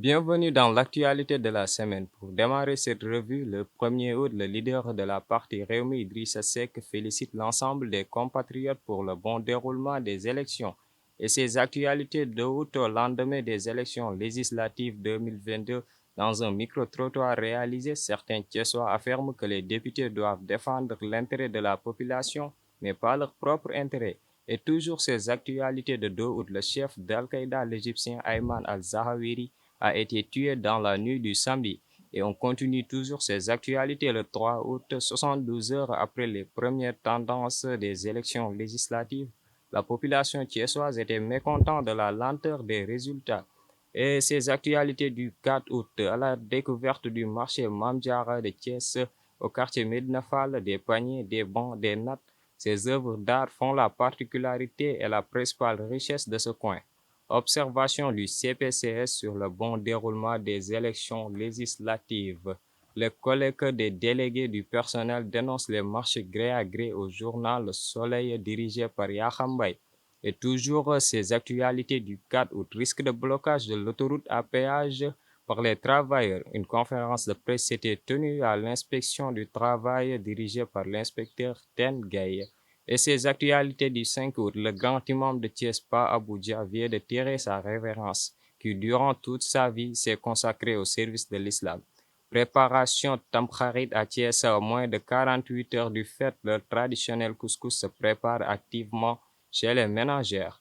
Bienvenue dans l'actualité de la semaine. Pour démarrer cette revue, le 1er août, le leader de la partie Rewmi, Idrissa Seck, félicite l'ensemble des compatriotes pour le bon déroulement des élections. Et ces actualités de août au lendemain des élections législatives 2022, dans un micro-trottoir réalisé, certains Thiessois affirment que les députés doivent défendre l'intérêt de la population, mais pas leur propre intérêt. Et toujours ces actualités de 2 août, le chef d'Al-Qaïda, l'Égyptien Ayman al-Zawahiri, a été tué dans la nuit du samedi. Et on continue toujours ces actualités le 3 août, 72 heures après les premières tendances des élections législatives. La population thiessoise était mécontente de la lenteur des résultats. Et ces actualités du 4 août, à la découverte du marché Mame Diarra de Thiès, au quartier Médina Fall, des paniers, des bancs, des nattes, ces œuvres d'art font la particularité et la principale richesse de ce coin. Observation du CPCS sur le bon déroulement des élections législatives. Le collègue des délégués du personnel dénonce les marches gré à gré au journal Le Soleil dirigé par Yakham Mbaye. Et toujours ces actualités du 4 août, risque de blocage de l'autoroute à péage par les travailleurs. Une conférence de presse s'était tenue à l'inspection du travail dirigée par l'inspecteur Ten Gaye. Et ces actualités du 5 août, le grand imam de Thiès Pa Abuja vient de tirer sa révérence, qui durant toute sa vie s'est consacré au service de l'islam. Préparation Tamkharit à Thiès à moins de 48 heures du fait, le traditionnel couscous se prépare activement chez les ménagères.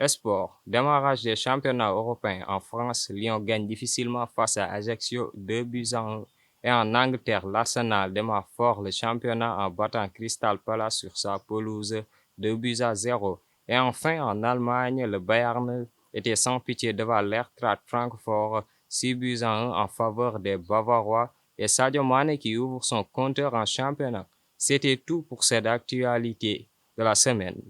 Sport, démarrage des championnats européens en France, Lyon gagne difficilement face à Ajaccio 2-1. Et en Angleterre, l'Arsenal démarre fort le championnat en battant Crystal Palace sur sa pelouse 2-0. Et enfin, en Allemagne, le Bayern était sans pitié devant l'Eintracht Francfort 6-1 en faveur des Bavarois et Sadio Mané qui ouvre son compteur en championnat. C'était tout pour cette actualité de la semaine.